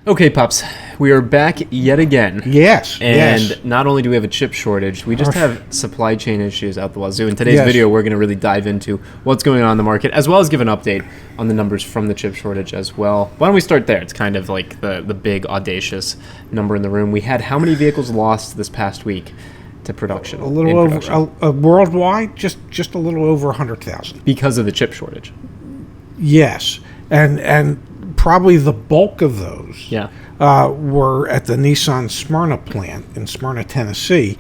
Okay, Pops, we are back yet again. Yes, And yes. not only do we have a chip shortage, we just have supply chain issues out the wazoo. In today's Yes. video, we're going to really dive into what's going on in the market, as well as give an update on the numbers from the chip shortage as well. Why don't we start there? It's kind of like the big, audacious number in the room. We had how many vehicles lost this past week to production? A little over worldwide, just a little over 100,000. Because of the chip shortage. Yes, and probably the bulk of those Yeah. were at the Nissan Smyrna plant in Smyrna, Tennessee,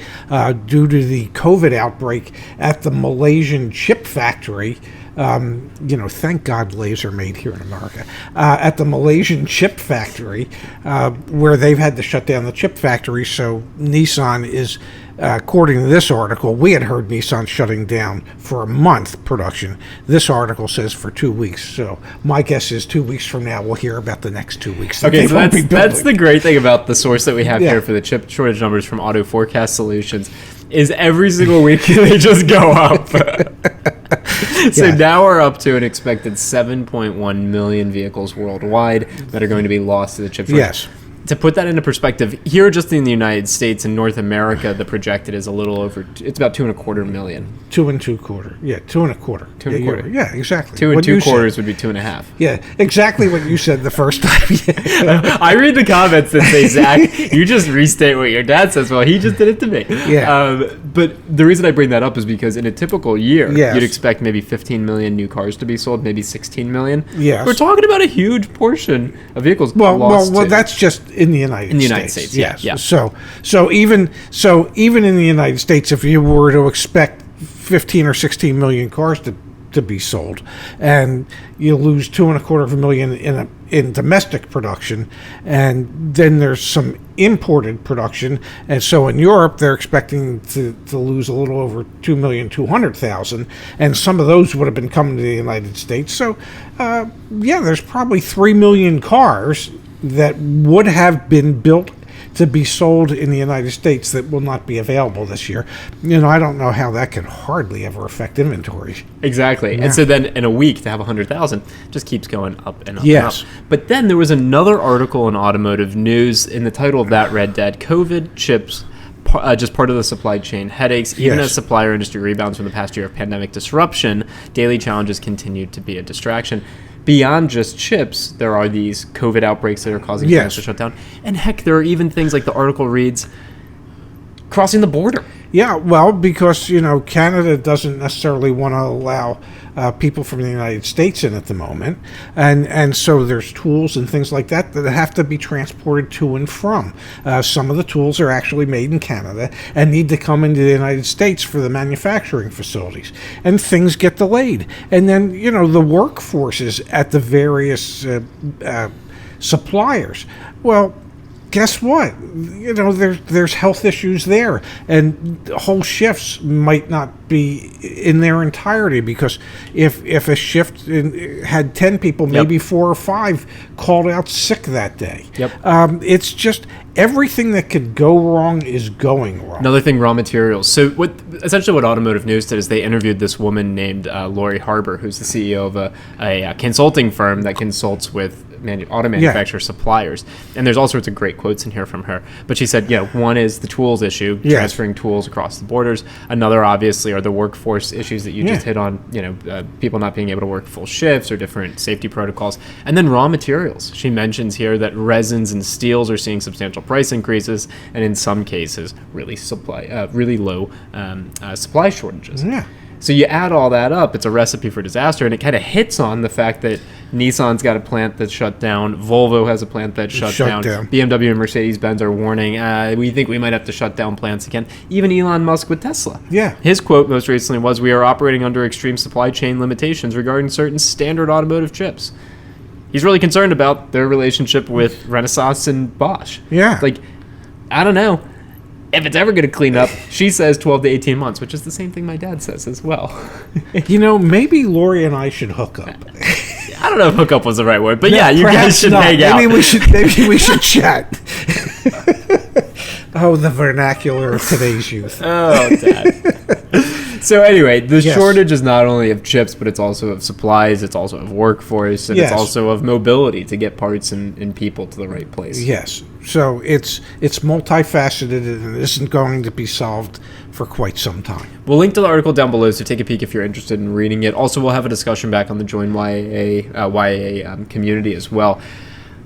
due to the COVID outbreak at the Malaysian chip factory. Thank God lasers are made here in America. At the Malaysian chip factory, where they've had to shut down the chip factory, so Nissan is, according to this article, we had heard Nissan shutting down for a month production. This article says for 2 weeks, so my guess is 2 weeks from now we'll hear about the next 2 weeks. Okay, so that's the great thing about the source that we have Yeah. here for the chip shortage numbers from Auto Forecast Solutions is every single week they just go up. So Yeah. now we're up to an expected 7.1 million vehicles worldwide that are going to be lost to the chip shortage. Yes. To put that into perspective, here just in the United States and North America, the projected is a little over, it's about 2.25 million. 2 2/4. Yeah, 2 1/4. Two and a quarter. Yeah, exactly. Two and What you two quarters said. would be 2.5. Yeah, exactly what you said the first time. Yeah. I read the comments that say, Zach, you just restate what your dad says. Well, he just did it to me. Yeah. But the reason I bring that up is because in a typical year, Yes. you'd expect maybe 15 million new cars to be sold, maybe 16 million. Yes. We're talking about a huge portion of vehicles Well, lost to- that's just in the United States, yeah, Yes. yeah. So even in the United States, if you were to expect 15 or 16 million cars to be sold, and you lose 2.25 million in domestic production, and then there's some imported production, and so in Europe they're expecting to lose a little over 2,200,000, and some of those would have been coming to the United States. So there's probably 3 million cars that would have been built to be sold in the United States that will not be available this year. I don't know how that could hardly ever affect inventory. Exactly. Yeah. And so then in a week to have 100,000 just keeps going up and up Yes. and up. But then there was another article in Automotive News, in the title of that read, Dad, COVID chips, just part of the supply chain headaches. Even Yes. as supplier industry rebounds from the past year of pandemic disruption, daily challenges continue to be a distraction. Beyond just chips, there are these COVID outbreaks that are causing plants to shut down. And heck, there are even things like the article reads, crossing the border. Yeah, well, because, Canada doesn't necessarily want to allow people from the United States in at the moment. And so there's tools and things like that have to be transported to and from. Some of the tools are actually made in Canada and need to come into the United States for the manufacturing facilities. And things get delayed. And then, the workforces at the various suppliers. Well, guess what? There's health issues there, and whole shifts might not be in their entirety, because if a shift had 10 people, maybe 4 or 5 called out sick that day. Yep. It's just everything that could go wrong is going wrong. Another thing, raw materials. So essentially what Automotive News did is they interviewed this woman named Lori Harbour, who's the CEO of a consulting firm that consults with auto manufacturer suppliers. And there's all sorts of great quotes in here from her. But she said, one is the tools issue, transferring tools across the borders. Another, obviously, are the workforce issues that you just hit on, people not being able to work full shifts or different safety protocols. And then raw materials. She mentions here that resins and steels are seeing substantial price increases, and in some cases, really low supply shortages. Yeah. So you add all that up, it's a recipe for disaster, and it kind of hits on the fact that Nissan's got a plant that's shut down, Volvo has a plant that's shut down, BMW and Mercedes-Benz are warning, we think we might have to shut down plants again. Even Elon Musk with Tesla. Yeah. His quote most recently was, "We are operating under extreme supply chain limitations regarding certain standard automotive chips." He's really concerned about their relationship with Renesas and Bosch. Yeah. I don't know. If it's ever going to clean up, she says 12 to 18 months, which is the same thing my dad says as well. Maybe Lori and I should hook up. I don't know if hookup was the right word, but yeah, you guys should hang out. Maybe we should chat. Oh, the vernacular of today's youth. Oh, Dad. So anyway, the Yes. shortage is not only of chips, but it's also of supplies. It's also of workforce, and Yes. it's also of mobility to get parts and people to the right place. Yes. So it's multifaceted, and it isn't going to be solved for quite some time. We'll link to the article down below, so take a peek if you're interested in reading it. Also, we'll have a discussion back on the Join YAA community as well.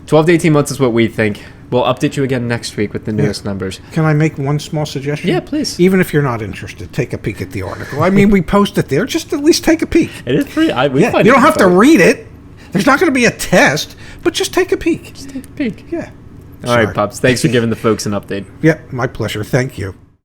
12 to 18 months is what we think. We'll update you again next week with the newest numbers. Can I make one small suggestion? Yeah, please. Even if you're not interested, take a peek at the article. I mean, we post it there. Just at least take a peek. It is free. We Yeah, find you it don't have to fun. read it. There's not going to be a test, but just take a peek. Just take a peek. Yeah. All right, Sorry. Pops. Thanks for giving the folks an update. Yep, my pleasure. Thank you.